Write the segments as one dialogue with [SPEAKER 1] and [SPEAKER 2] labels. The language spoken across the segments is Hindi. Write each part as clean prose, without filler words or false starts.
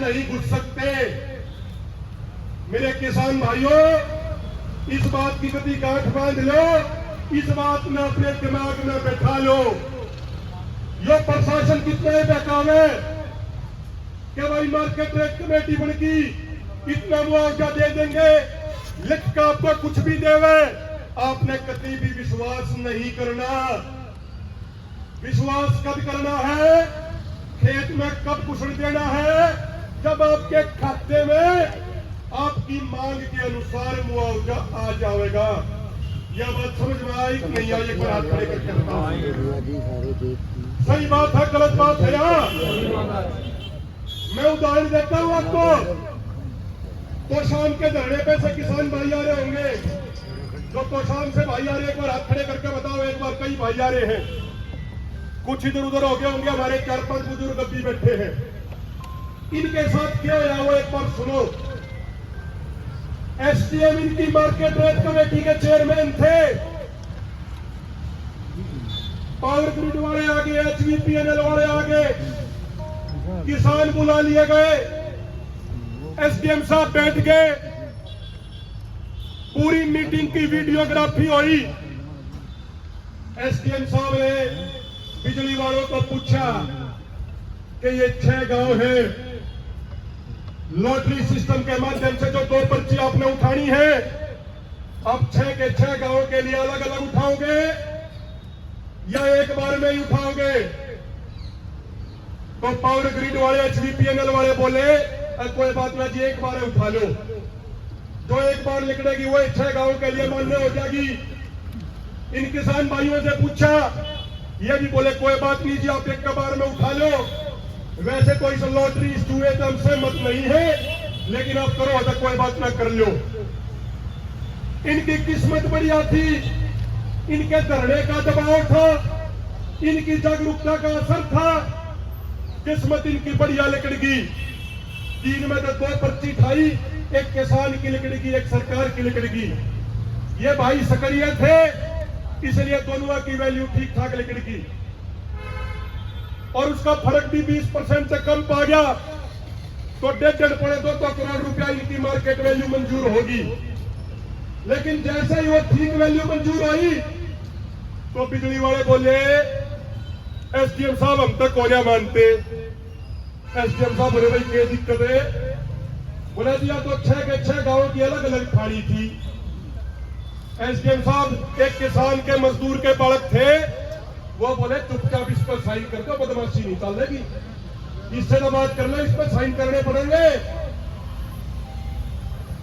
[SPEAKER 1] नहीं घुस सकते। मेरे किसान भाइयों, इस बात की कभी गांठ बांध लो, इस बात में अपने दिमाग में बैठा लो। यो प्रशासन कितने बेकावे कि भाई मार्केट रेट कमेटी बन की इतना मुआवजा दे देंगे, लिख का आपको कुछ भी देवे, आपने कभी भी विश्वास नहीं करना। विश्वास कब करना है? खेत में कब कुसड़ देना है? जब आपके खाते में आपकी मांग के अनुसार मुआवजा आ जाएगा। यह बात समझ में आई कि नहीं आई? एक बार हाथ खड़े करके बताओ। सही बात है, गलत बात है? यहाँ मैं उदाहरण देता हूं आपको। तो शाम के धरने पे से किसान भाई आ रहे होंगे, तो शाम से भाई आ रहे, एक बार हाथ खड़े करके बताओ। एक बार कई भाई आ रहे हैं, कुछ इधर उधर हो गए होंगे, हमारे 4-5 बुजुर्ग भी बैठे हैं। इनके साथ क्या होया वो एक बार सुनो। एसडीएम इनकी मार्केट रेट कमेटी के चेयरमैन थे, पावर ग्रिड वाले आगे, HVPNL वाले आगे, किसान बुला लिए गए, एसडीएम साहब बैठ गए, पूरी मीटिंग की वीडियोग्राफी हुई। एसडीएम साहब ने बिजली वालों को पूछा कि ये 6 गांव है, लॉटरी सिस्टम के माध्यम से जो 2 पर्ची आपने उठानी है, अब 6 के 6 गांवों के लिए अलग अलग उठाओगे या एक बार में ही उठाओगे? तो पावर ग्रिड वाले, HVPNL वाले बोले कोई बात ना जी, एक बार उठा लो। जो एक बार निकलेगी वो 6 गांवों के लिए मान्य हो जाएगी। इन किसान भाइयों से पूछा, ये भी बोले कोई बात नहीं जी, आप एक बार में उठा लो। वैसे कोई लॉटरी जुए तो हमसे मत नहीं है, लेकिन आप करो तो कोई बात ना कर लो। इनकी किस्मत बढ़िया थी, इनके धरने का दबाव था, इनकी जागरूकता का असर था, किस्मत इनकी बढ़िया निकल गई। 3 में तो 2 पर्ची खाई, एक किसान की निकल गई, एक सरकार की निकल गई। ये भाई सक्रिय थे, इसलिए दोनों की वैल्यू ठीक ठाक निकल गई और उसका फर्क भी 20% से कम पा गया। तो 1.5-2 करोड़ रुपया इनकी मार्केट वैल्यू मंजूर होगी। लेकिन जैसे ही वो ठीक वैल्यू मंजूर हुई तो बिजली वाले बोले एसडीएम साहब हम तक कोरिया मानते। एसडीएम साहब बोले भाई क्या दिक्कत है? बोला दिया तो 6 के 6 गांवों की अलग अलग फाड़ी थी। एसडीएम साहब एक किसान के मजदूर के बालक थे, वो बोले चुपचाप इस पर साइन कर दो, बदमाशी नहीं चलेगी, इससे तो बात कर लो, इस पर साइन करने पड़ेंगे।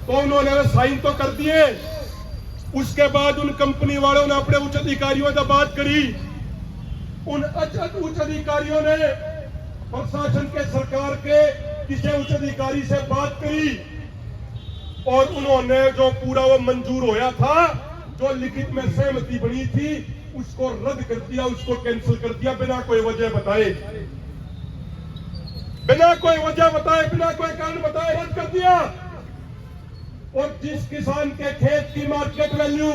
[SPEAKER 1] तो उन्होंने साइन तो कर दिए। उसके बाद उन कंपनी वालों ने अपने उच्च अधिकारियों से बात करी। उन उच्च अधिकारियों ने प्रशासन के, सरकार के किसी उच्च अधिकारी से बात करी और उन्होंने जो पूरा वो मंजूर होया था, जो लिखित में सहमति बनी थी, उसको रद्द कर दिया, उसको कैंसिल कर दिया, बिना कोई वजह बताए, बिना कोई वजह बताए, बिना कोई कारण बताए रद्द कर दिया। और जिस किसान के खेत की मार्केट वैल्यू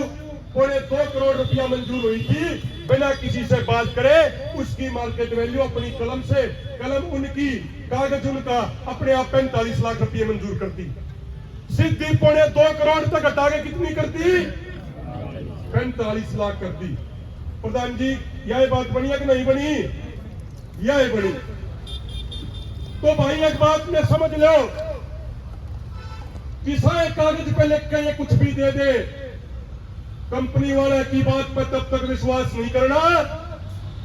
[SPEAKER 1] 2.25 करोड़ रुपया मंजूर हुई थी, बिना किसी से बात करे उसकी मार्केट वैल्यू अपनी कलम से, कलम उनकी, कागज उनका, अपने आप 45 लाख रुपये मंजूर करती। सीधी 2.25 करोड़ तक हटा के कितनी करती? 45 लाख कर दी। प्रधान जी यह बात बनी है कि नहीं बनी? यह बनी। तो भाई एक बात में समझ लो, किसान कागज पे लिख के ये कुछ भी दे दे, कंपनी वाले की बात पर तब तक विश्वास नहीं करना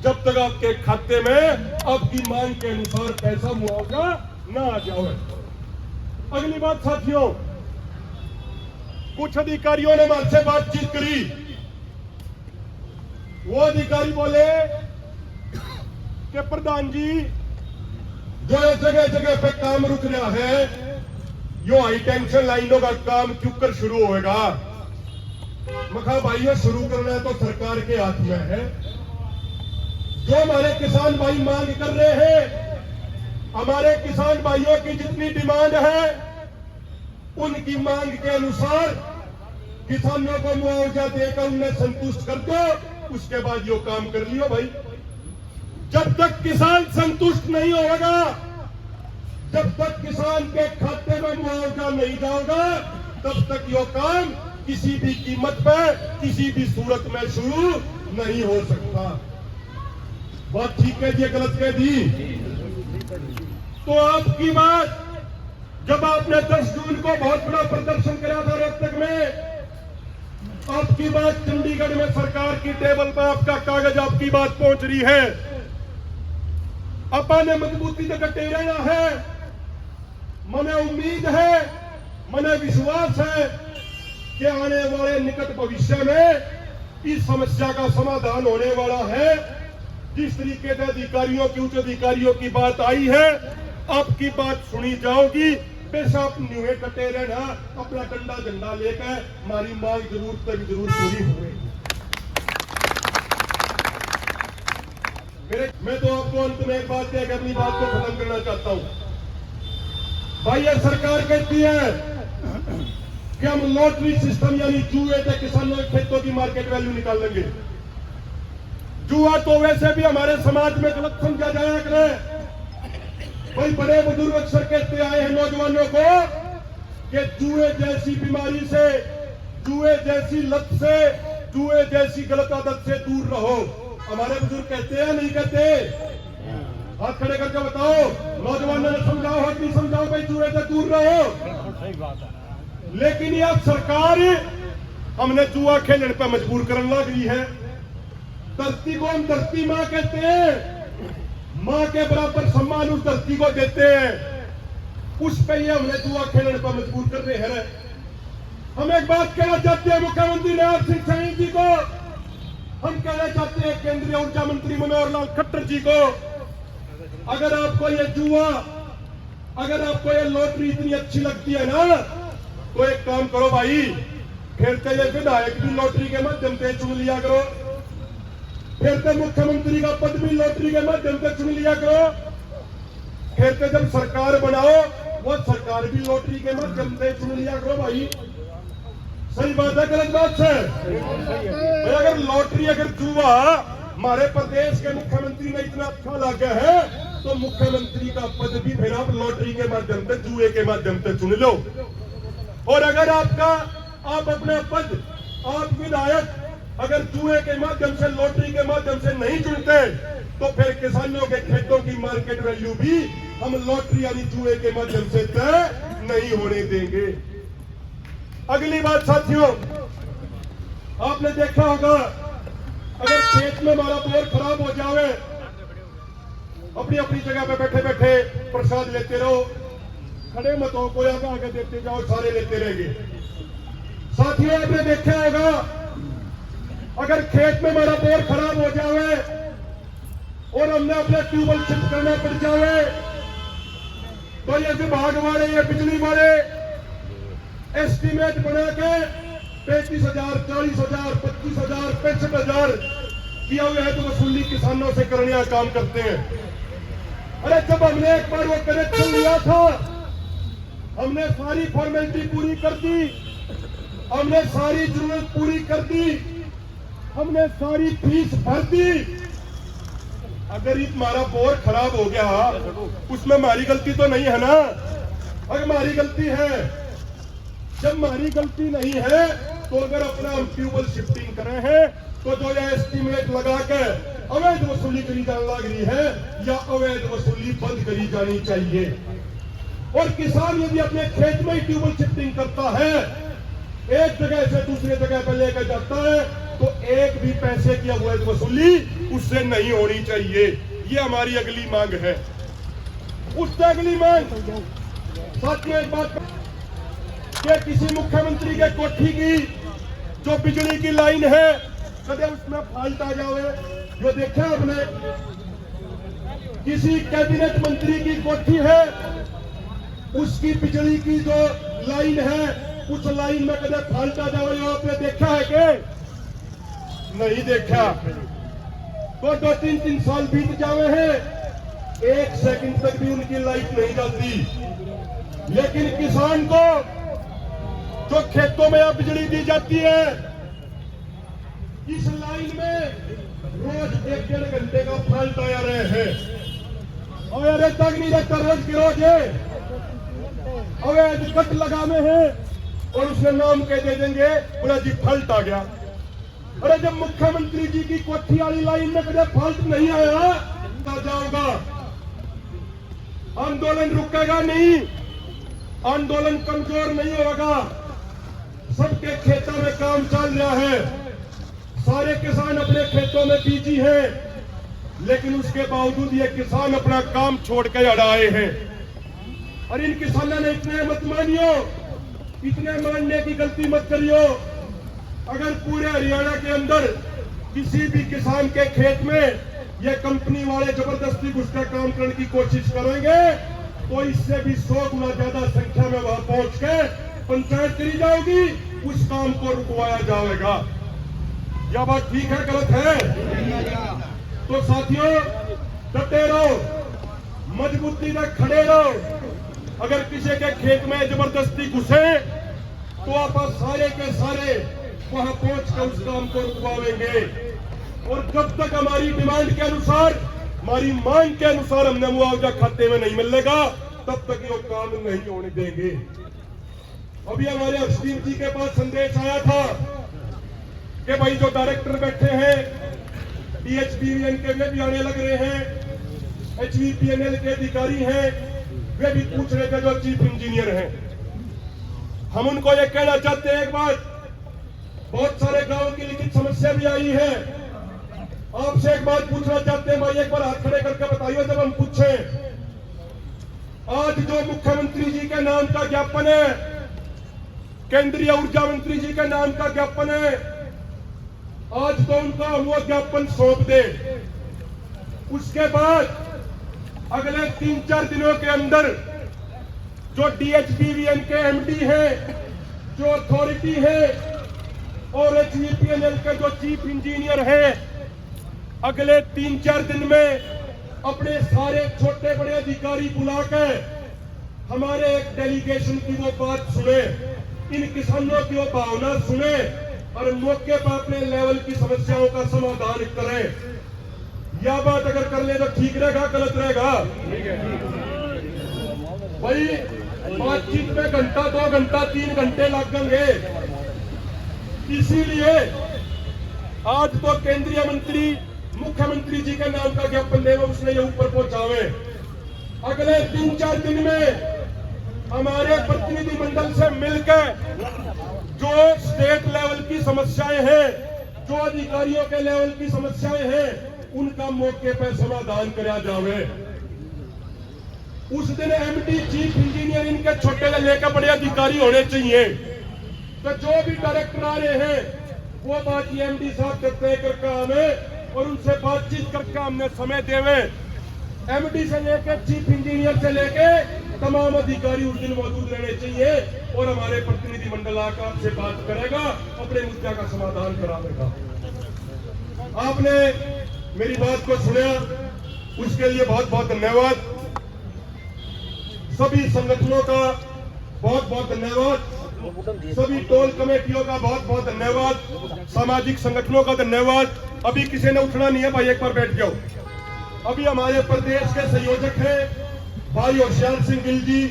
[SPEAKER 1] जब तक आपके खाते में आपकी मांग के अनुसार पैसा मुआवजा ना आ जाए। अगली बात साथियों, कुछ अधिकारियों ने हमारे से बातचीत करी। वो अधिकारी बोले कि प्रधान जी जो जगह जगह पे काम रुक रहा है, यो हाई टेंशन लाइनों का काम क्यों कर शुरू होगा? मखा भाइयों शुरू करना है तो सरकार के हाथ में है। जो हमारे किसान भाई मांग कर रहे हैं, हमारे किसान भाइयों की जितनी डिमांड है, उनकी मांग के अनुसार किसानों को मुआवजा देकर उन्हें संतुष्ट कर दो, उसके बाद यो काम कर लियो भाई। जब तक किसान संतुष्ट नहीं होगा, जब तक किसान के खाते में मुआवजा नहीं जाएगा तब तक यो काम किसी भी कीमत पर किसी भी सूरत में शुरू नहीं हो सकता। बात ठीक है जी, गलत कह दी? तो आपकी बात, जब आपने 10 जून को बहुत बड़ा प्रदर्शन करा था रोहतक में, आपकी बात चंडीगढ़ में सरकार की टेबल पर आपका कागज, आपकी बात पहुंच रही है। अपा ने मजबूती से डटे रहना है। मने उम्मीद है, मने विश्वास है कि आने वाले निकट भविष्य में इस समस्या का समाधान होने वाला है। जिस तरीके से अधिकारियों की, उच्च अधिकारियों की बात आई है, आपकी बात सुनी जाओगी। पेशाब न्यूए कटे रहना, अपना डंडा झंडा लेकर हमारी मांग जरूर तक जरूर पूरी होगी। मैं तो आपको अंत में एक बात कह के अपनी बात को खत्म करना चाहता हूं। भाई ये सरकार कहती है कि हम लॉटरी सिस्टम यानी जुए से किसानों के खेतों की मार्केट वैल्यू निकाल लेंगे। जुआ तो वैसे भी हमारे समाज में गलत समझा जाया करे। भाई बड़े बुजुर्ग अक्सर कहते आए हैं नौजवानों को कि जुए जैसी बीमारी से, जुए जैसी लत से, जुए जैसी गलत आदत से दूर रहो। हमारे बुजुर्ग कहते हैं, नहीं कहते? हाथ खड़े करके बताओ, नौजवानों ने समझाओ, हाथ नहीं समझाओ भाई जुए से दूर रहो। सही बात है। लेकिन यह सरकार हमने जुआ खेलने पर मजबूर करने लग रही है। धरती को हम धरती माँ कहते हैं, माँ के बराबर सम्मान उस धरती को देते हैं। उस पे ये हमने जुआ खेलने पर मजबूर कर रहे हैं। हम एक बात कहना चाहते हैं मुख्यमंत्री नवाब सिंह सैनी जी को, हम कहना चाहते हैं केंद्रीय ऊर्जा मंत्री मनोहर लाल खट्टर जी को, अगर आपको ये जुआ, अगर आपको ये लॉटरी इतनी अच्छी लगती है ना, तो एक काम करो भाई, खेलते ये विधायक भी लॉटरी के माध्यम से चुन लिया करो, फिर तो मुख्यमंत्री का पद भी लॉटरी के माध्यम से चुन लिया करो, फिर तो जब सरकार बनाओ वो सरकार भी लॉटरी के माध्यम से चुन लिया करो भाई। सही बात है, गलत बात है? अगर लॉटरी, अगर जुआ हमारे प्रदेश के मुख्यमंत्री ने इतना अच्छा लगा है, तो मुख्यमंत्री का पद भी फिर आप लॉटरी के माध्यम से, जुए के माध्यम से चुन लो। और अगर आप अपना पद, आप विधायक अगर जुए के माध्यम से, लॉटरी के माध्यम से नहीं चुनते, तो फिर किसानों के खेतों की मार्केट वैल्यू भी हम लॉटरी यानी जुए के माध्यम से तय नहीं होने देंगे। अगली बात साथियों, आपने देखा होगा, अगर खेत में हमारा बोर खराब हो जाए, अपनी अपनी जगह पे बैठे बैठे प्रसाद लेते रहो, खड़े मत हो, कोई आगे देते जाओ, सारे लेते रहेंगे। साथियों आपने देखा होगा, अगर खेत में हमारा बोर खराब हो जाए और हमने अपने ट्यूबवेल शिफ्ट करना पड़ जाए, तो ये विभाग वाले, ये बिजली वाले एस्टीमेट बना के 35,000, 40,000, 25,000, 65,000 किया हुआ है तो वसूली किसानों से करने का काम करते हैं। अरे जब हमने एक बार वो कनेक्शन लिया था, हमने सारी फॉर्मेलिटी पूरी कर दी, हमने सारी जरूरत पूरी कर दी, हमने सारी फीस भर दी। अगर हमारा बोर खराब हो गया, उसमें हमारी गलती तो नहीं है ना? अगर हमारी गलती है, जब हमारी गलती नहीं है, तो अगर अपना हम ट्यूबवेल शिफ्टिंग करे हैं, तो जो यह एस्टीमेट लगा के अवैध वसूली करी जाने लग रही है, या अवैध वसूली बंद करी जानी चाहिए। और किसान यदि अपने खेत में ही ट्यूबवेल शिफ्टिंग करता है, एक जगह से दूसरे जगह पर लेकर जाता है, तो एक भी पैसे की अवैध वसूली उससे नहीं होनी चाहिए। ये हमारी अगली मांग है। उससे अगली मांग साथियों, एक बात कि किसी मुख्यमंत्री के कोठी की जो बिजली की लाइन है, कदे उसमें फाल्ट आ जावे। जो देखा आपने, किसी कैबिनेट मंत्री की कोठी है, उसकी बिजली की जो लाइन है, उस लाइन में कदे फाल्ट आ जावे, आपने देखा है कि नहीं देखा? तो 2-3 साल बीत जावे हैं, 1 सेकंड तक भी उनकी लाइट नहीं जलती। लेकिन किसान को जो खेतों में अब बिजली दी जाती है, इस लाइन में रोज 1-1.5 घंटे का फाल्ट आया रहे हैं। और अरे तक नहीं रहता रोज के रोज है, अवैध कट लगाने हैं और उसने नाम कह दे देंगे पूरा जी फल्ट आ गया। अरे जब मुख्यमंत्री जी की कोठी वाली लाइन में कभी फल्ट नहीं आया तो जाऊंगा, आंदोलन रुकेगा नहीं, आंदोलन कमजोर नहीं होगा। सबके खेतों में काम चल रहा है, सारे किसान अपने खेतों में बिजी हैं, लेकिन उसके बावजूद ये किसान अपना काम छोड़ के अड़ाए हैं। और इन किसानों ने इतने मत मानियो, इतने मानने की गलती मत करियो। अगर पूरे हरियाणा के अंदर किसी भी किसान के खेत में ये कंपनी वाले जबरदस्ती घुसकर काम करने की कोशिश करेंगे तो इससे भी 100 गुना ज्यादा संख्या में वहां पहुंच के पंचायत करी जाएगी, उस काम को रुकवाया जाएगा। यह बात ठीक है गलत है? तो साथियों डटे रहो, मजबूती से खड़े रहो। अगर किसी के खेत में जबरदस्ती घुसे तो आप सारे के सारे वहां पहुंचकर उस काम को रुकवाएंगे। और जब तक हमारी डिमांड के अनुसार, हमारी मांग के अनुसार हमने मुआवजा खाते में नहीं मिलेगा, तब तक ये काम नहीं होने देंगे। अभी हमारे हर्षदीप जी के पास संदेश आया था कि भाई जो डायरेक्टर बैठे हैं DHPVN के, वे भी आने लग रहे हैं, HVPNL के अधिकारी हैं, वे भी पूछ रहे थे जो चीफ इंजीनियर हैं। हम उनको ये कहना चाहते हैं एक बात, बहुत सारे गांव की लिखित समस्या भी आई है। आपसे एक बात पूछना चाहते हैं भाई, एक बार हाथ खड़े करके बताइए। जब हम पूछें आज जो मुख्यमंत्री जी के नाम का ज्ञापन है, केंद्रीय ऊर्जा मंत्री जी के नाम का ज्ञापन है, आज तो उनका वो ज्ञापन सौंप दे। उसके बाद अगले 3-4 दिनों के अंदर जो DHPVN के MD है, जो अथॉरिटी है, और HVPNL के जो चीफ इंजीनियर है, अगले 3-4 दिन में अपने सारे छोटे बड़े अधिकारी बुलाकर हमारे एक डेलीगेशन की वो बात सुने, इन किसानों की वो भावना सुने और मौके पर अपने लेवल की समस्याओं का समाधान करें। यह बात अगर कर ले तो ठीक रहेगा, गलत रहेगा? भाई बातचीत में घंटा, 2 घंटा, 3 घंटे लगेंगे। इसीलिए आज तो केंद्रीय मंत्री मुख्यमंत्री जी के नाम का ज्ञापन देवे, उसने ये ऊपर पहुंचावे। अगले 3-4 दिन में हमारे प्रतिनिधि मंडल से मिलकर जो स्टेट लेवल की समस्याएं हैं, जो अधिकारियों के लेवल की समस्याएं हैं, उनका मौके पर समाधान कराया जावे। उस दिन MD चीफ इंजीनियर इनके छोटे से लेकर बड़े अधिकारी होने चाहिए। तो जो भी डायरेक्टर आ रहे हैं वो बात MD साहब से तय करके हमें और उनसे बातचीत करके हमने समय देवे। MD से लेकर चीफ इंजीनियर से लेकर तमाम अधिकारी उस दिन मौजूद रहने चाहिए और हमारे प्रतिनिधि मंडल आकर आपसे बात करेगा, अपने मुद्दा का समाधान करा देगा। आपने मेरी बात को सुना, उसके लिए बहुत बहुत धन्यवाद। सभी संगठनों का बहुत बहुत धन्यवाद, सभी टोल कमेटियों का बहुत बहुत धन्यवाद, सामाजिक संगठनों का धन्यवाद। अभी किसी ने उठना नहीं है भाई, एक बार बैठ जाओ। अभी हमारे प्रदेश के संयोजक हैं भाई होशियार सिंह गिल जी,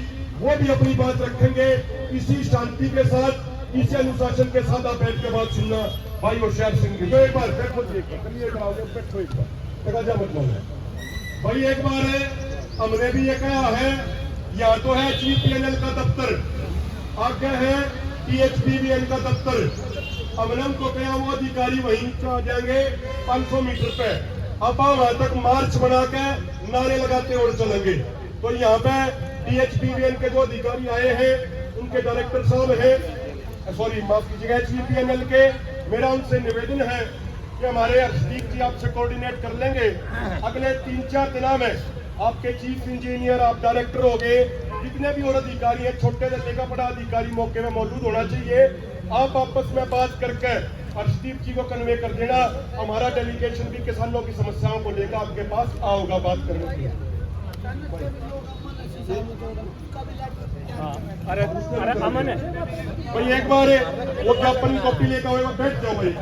[SPEAKER 1] वो भी अपनी बात रखेंगे। इसी शांति के साथ, इसी अनुशासन के साथ आप बैठ के बात सुनना। भाई होशियार सिंह गिल, एक बार बैठो, बैठो एक बार, भाई एक बार है। हमने भी ये कहा है, यहाँ तो है HVPNL का दफ्तर, आगे है DHPVN का दफ्तर। हमने उनको कहा वो अधिकारी वहीं आ जाएंगे 500 मीटर पे। अब वहां तक मार्च बना के नारे लगाते और चलेंगे। तो यहाँ पे DHPVN के जो अधिकारी आए हैं, उनके डायरेक्टर साहब हैं, सॉरी माफ कीजिएगा, HVPNL के, मेरा उनसे निवेदन है कि हमारे हर्षदीप जी आपसे कोऑर्डिनेट कर लेंगे। अगले 3-4 दिनों में आपके चीफ इंजीनियर, आप डायरेक्टर हो गए, जितने भी और अधिकारी हैं, छोटे से लेकर बड़ा अधिकारी मौके में मौजूद होना चाहिए। आप आपस में बात करके हर्षदीप जी को कन्वे कर देना। हमारा डेलीगेशन भी किसानों की समस्याओं को लेकर आपके पास आओगा बात करने के लिए। अरे अमन है भाई, एक बार वो ज्ञापन कॉपी लेकर बैठ जाओ भाई।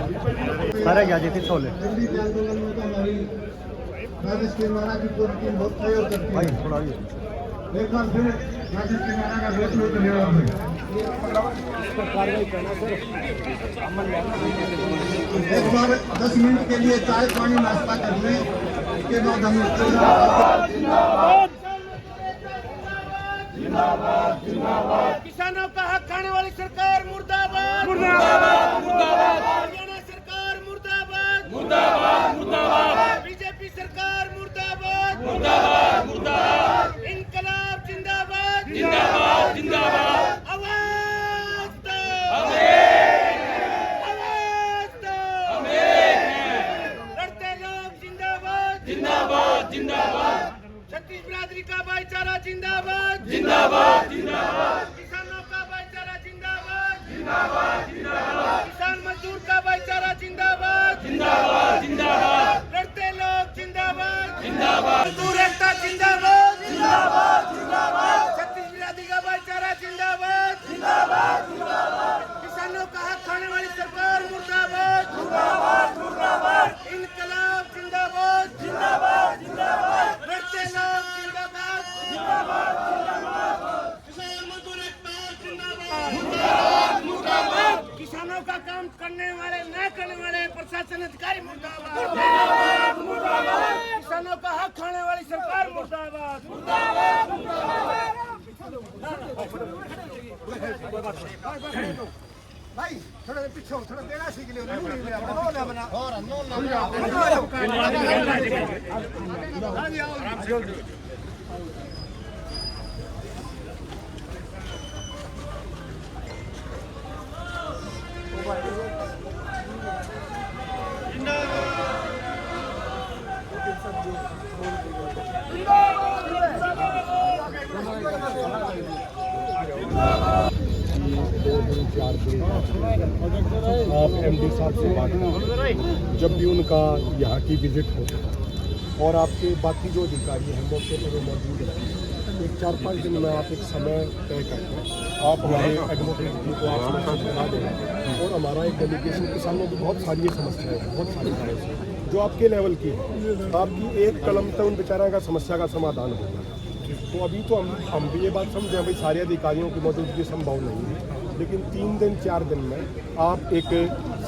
[SPEAKER 2] अरे क्या जी फिर सोले राजेश किनारा की पूरी टीम बहुत सहयोग करती है। एक बार फिर राजेश किनारा का बहुत बहुत धन्यवाद है। एक बार 10 मिनट के लिए चाय पानी नाश्ता कर लें, उसके बाद हम
[SPEAKER 3] किसानों का हक खाने वाली सरकार मुर्दाबाद मुर्दाबाद मुर्दाबाद। हरियाणा सरकार मुर्दाबाद मुर्दाबाद मुर्दाबाद। बीजेपी सरकार मुर्दाबाद मुर्दाबाद मुर्दाबाद। इनकलाब जिंदाबाद जिंदाबाद जिंदाबाद। आवाज दो आवाज दो। लड़ते लोग जिंदाबाद जिंदाबाद जिंदाबाद। छत्तीस बिरादरी का भाईचारा जिंदाबाद जिंदाबाद जिंदाबाद। किसानों का भाईचारा जिंदाबाद जिंदाबाद जिंदाबाद। किसान मजदूर का भाईचारा जिंदाबाद जिंदाबाद जिंदाबाद। लड़ते लोग जिंदाबाद जिंदाबाद। मजदूर एकता जिंदाबाद जिंदाबाद जिंदाबाद। छत्तीस बिरादरी का भाईचारा जिंदाबाद जिंदाबाद जिंदाबाद। किसानों का हक खाने वाली सरकार मुर्दाबाद मुर्दाबाद मुर्दाबाद। इनकलाब जिंदाबाद जिंदाबाद जिंदाबाद। लड़ते लोग जिंदाबाद जिंदाबाद जिंदाबाद। किसान मजदूर एकता जिंदाबाद मुर्दाबाद मुर्दाबाद। किसानों का काम करने वाले न करने वाले प्रशासन अधिकारी मुर्दाबाद मुर्दाबाद मुर्दाबाद। किसानों का हक खाने वाली सरकार मुर्दाबाद मुर्दाबाद मुर्दाबाद।
[SPEAKER 2] भाई थोड़ा पीछे थोड़ा देना सीख लियो ना बना और
[SPEAKER 4] आप एमडी साहब से बात करें जब भी उनका यहाँ की विजिट हो और आपके बाकी जो अधिकारी हैं मौके पर वो मौजूद हैं। एक 4-5 दिन में आप एक समय तय करके आप हमारे एडवोकेट जी को आप समस्या बना दें और हमारा एक डेलीगेशन किसानों की बहुत सारी समस्याएं हैं, बहुत सारी समस्याएं जो आपके लेवल की है। आपकी एक कलम तक उन बेचारा का समस्या का समाधान होगा। तो अभी तो हम भी ये बात समझे भाई सारे अधिकारियों की मौजूदगी संभव नहीं है, लेकिन 3 दिन 4 दिन में आप एक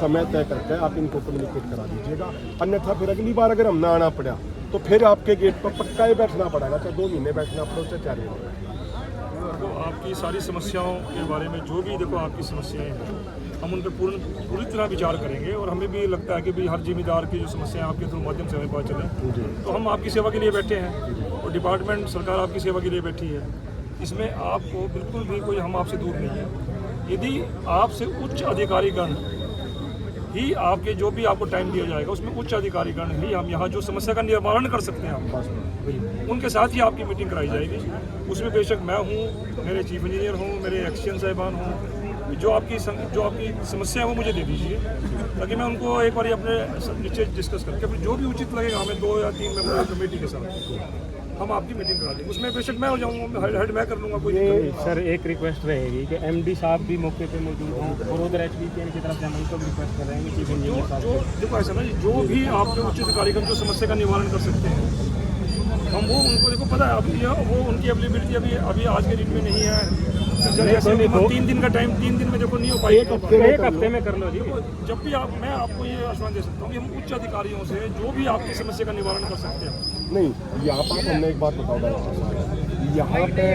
[SPEAKER 4] समय तय करके आप इनको कम्युनिकेट करा दीजिएगा। अन्यथा फिर अगली बार अगर हम ना आना पड़ा तो फिर आपके गेट पर पक्का ही बैठना पड़ेगा, चाहे 2 महीने बैठना पड़े चाहे 4 महीने।
[SPEAKER 5] तो आपकी सारी समस्याओं के बारे में जो भी देखो आपकी समस्याएं हैं हम उन पर पूरी तरह विचार करेंगे और हमें भी लगता है कि भी हर जिम्मेदार की जो समस्याएं आपके थ्रू माध्यम से हमें पता चले। तो हम आपकी सेवा के लिए बैठे हैं और डिपार्टमेंट सरकार आपकी सेवा के लिए बैठी है। इसमें आपको बिल्कुल भी कोई हम आपसे दूर नहीं है। यदि आपसे उच्च अधिकारीगण ही आपके जो भी आपको टाइम दिया जाएगा उसमें उच्च अधिकारीगण ही हम यहाँ जो समस्या का निवारण कर सकते हैं हम उनके साथ ही आपकी मीटिंग कराई जाएगी। उसमें बेशक मैं हूँ, मेरे चीफ इंजीनियर हूँ, मेरे एक्सचेंज साहिबान हूँ, जो आपकी समस्या है वो मुझे दे दीजिए ताकि मैं उनको एक बार अपने नीचे डिस्कस करके फिर जो भी उचित लगेगा हमें 2 या 3 मेंबर कमेटी के साथ हम आपकी मीटिंग करा देंगे। उसमें बेशक मैं हो जाऊँगा, हेड मैं कर लूँगा। कोई
[SPEAKER 6] सर एक रिक्वेस्ट रहेगी कि एमडी साहब भी मौके पे मौजूद हों और उधर एचबीपीएन की तरफ से हम उनको भी रिक्वेस्ट कर रहे हैं चीफ इंजीनियर साहब
[SPEAKER 5] जो देखो ऐसा ना जो भी आपके उचित अधिकारीगण जो समस्या का निवारण कर सकते हैं हम वो उनको देखो पता है अभी वो उनकी अवेलेबिलिटी अभी आज के डेट में नहीं है। जैसे 3 दिन का टाइम 3 दिन में देखो नहीं हो पाएगा,
[SPEAKER 6] एक हफ्ते में कर लो जी।
[SPEAKER 5] जब भी आप मैं आपको ये आश्वासन दे सकता हूँ कि हम उच्च अधिकारियों से जो भी आपकी समस्या का निवारण कर सकते हैं।
[SPEAKER 4] नहीं यहाँ पर हमने एक बात बताओ, यहाँ पे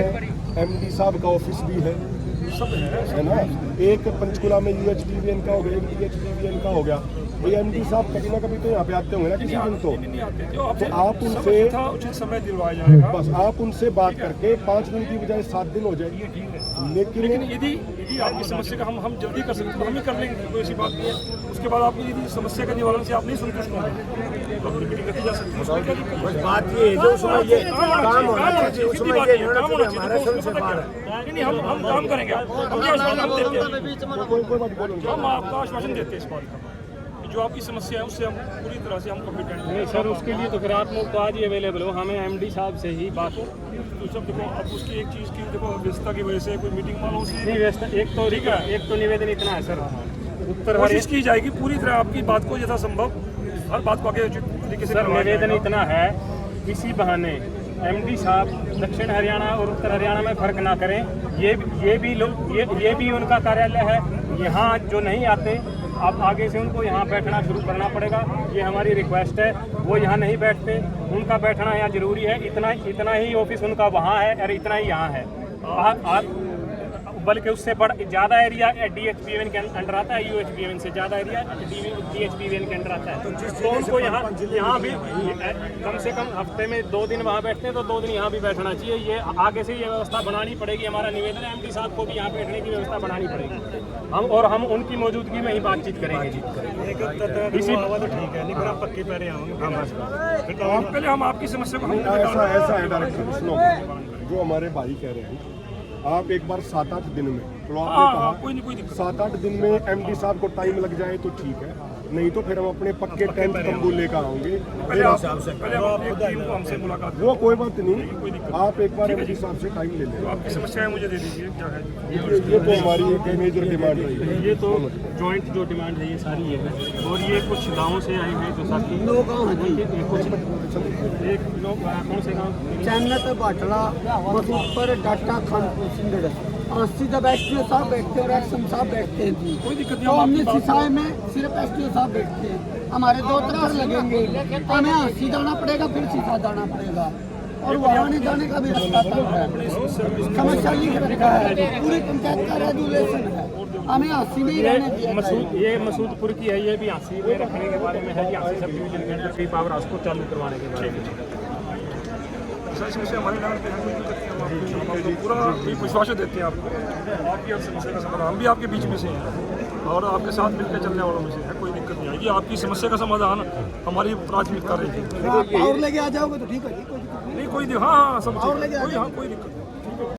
[SPEAKER 4] एमडी साहब का ऑफिस भी है,
[SPEAKER 5] सब है
[SPEAKER 4] ना। एक पंचकुला में यूएचडीवीएन का हो गया, एक टीएचडीवीएन का हो गया। भाई एमडी साहब कभी ना कभी तो यहाँ पे आते होंगे ना किसी दिन तो आप उनसे
[SPEAKER 5] उचित समय दिलवाया जाएगा।
[SPEAKER 4] बस आप उनसे बात करके 5 दिन की बजाय 7 दिन हो जाएगी।
[SPEAKER 5] लेकिन यदि आपकी समस्या का हम जल्दी कर सकते हैं तो हम ही कर लेंगे, कोई ऐसी बात नहीं है। उसके बाद आपकी यदि समस्या के निवारण से आप नहीं संतुष्ट होंगे तो अपनी मीटिंग रखी जा सकती है। उसमें क्या दिक्कत है?
[SPEAKER 2] बात ये जो उसमें ये काम होना चाहिए, उसमें ये होना चाहिए हमारे संग से बाहर है।
[SPEAKER 5] नहीं हम काम करेंगे, हम ये आश्वासन देते हैं, हम आपका आश्वासन देते हैं इस बात का जो आपकी समस्या है उससे हम पूरी तरह से हम कॉम्पिटेंट हैं।
[SPEAKER 6] नहीं सर उसके लिए तो फिर आप लोग तो आज ही अवेलेबल हो, हमें एमडी साहब से ही बात हो।
[SPEAKER 5] तो सब देखो अब उसकी एक चीज़ की देखो व्यस्तता की वजह से कोई मीटिंग वालों से
[SPEAKER 6] नहीं व्यस्त एक तो निवेदन इतना है सर उत्तर
[SPEAKER 5] कोशिश की जाएगी पूरी तरह आपकी बात को यथासंभव हर बात को आगे उचित तरीके से
[SPEAKER 6] सर
[SPEAKER 5] करवाया
[SPEAKER 6] निवेदन
[SPEAKER 5] जाएगा।
[SPEAKER 6] इतना है, इसी बहाने एमडी साहब दक्षिण हरियाणा और उत्तर हरियाणा में फर्क ना करें। ये भी उनका कार्यालय है, यहाँ जो नहीं आते अब आगे से उनको यहाँ बैठना शुरू करना पड़ेगा। ये हमारी रिक्वेस्ट है। वो यहाँ नहीं बैठते, उनका बैठना यहाँ जरूरी है। इतना ही ऑफिस उनका वहाँ है और इतना ही यहाँ है। बल्कि उससे ज़्यादा एरिया DHPN के अंडर आता है, UHPN से ज़्यादा एरिया DHPN के अंडर आता है। तो उनको यहाँ भी कम से कम हफ्ते में 2 दिन वहाँ बैठते हैं तो 2 दिन यहाँ भी बैठना चाहिए। ये आगे से ये व्यवस्था बनानी पड़ेगी। हमारा निवेदन है MD साहब को भी यहाँ बैठने की व्यवस्था बनानी पड़ेगी। हम उनकी मौजूदगी में ही बातचीत करेंगे। इसी
[SPEAKER 5] तो ठीक है, नहीं फिर आप पक्के पैरे आएंगे। पहले हम आपकी समस्या को
[SPEAKER 4] ऐसा है डायरेक्टर, सुनो, जो हमारे भाई कह रहे हैं, आप एक बार 7-8 दिन में, तो आपने कहा
[SPEAKER 5] कोई नहीं, कोई दिक्कत
[SPEAKER 4] 7-8 दिन में MD साहब को टाइम लग जाए तो ठीक है, नहीं तो फिर हम अपने पक्के टेंट तंबू लेकर आएंगे।
[SPEAKER 5] पहले आप एक टीम को हमसे मुलाकात
[SPEAKER 4] वो कोई बात नहीं, आप एक बार MD साहब से टाइम ले लें।
[SPEAKER 5] आपकी समस्याएं मुझे दे दीजिए, क्या है
[SPEAKER 4] ये तो हमारी एक मेजर डिमांड रही है।
[SPEAKER 6] ये तो जॉइंट जो डिमांड है ये सारी ये है। और ये कुछ गाँव से आए हैं जो साथी लोग एक लोग कौन से गाँव
[SPEAKER 7] चैनत बाटला मसूपर डाटा खानपुर सिंगड़ 80 जब एसटीओ साहब बैठते हैं और एक्सएम साहब बैठते हैं जी।
[SPEAKER 5] कोई दिक्कत नहीं,
[SPEAKER 7] तो
[SPEAKER 5] हम
[SPEAKER 7] हमने
[SPEAKER 5] आपकी बात
[SPEAKER 7] सिसाई में सिर्फ एसटीओ साहब बैठते हैं। हमारे 2 चक्कर लगेंगे, हमें 80 जाना पड़ेगा, फिर सीधा जाना पड़ेगा और वहाँ नहीं जाने का भी रास्ता तंग है। समस्या लिख रखा है, पूरी पंचायत का रेगुलेशन है, हमें 80 में ही रहने दिया।
[SPEAKER 6] ये मसूदपुर की है, ये भी हाँसी में रखने के बारे में है कि हाँसी सब डिवीजन के अंदर पावर हाउस को चालू करवाने के बारे में।
[SPEAKER 5] सारी समस्या हमारे लेवल पे है, कोई दिक्कत नहीं। हम आपको पूरा विश्वास देते हैं आपको, आपकी हर समस्या का समाधान। हम भी आपके बीच में से हैं और आपके साथ मिलकर चलने वालों में से है, कोई दिक्कत नहीं आएगी। आपकी समस्या का समाधान हमारी प्राथमिकता रहेगी।
[SPEAKER 7] और लेके आ जाओगे तो ठीक है,
[SPEAKER 5] नहीं कोई हाँ, सब कोई दिक्कत नहीं।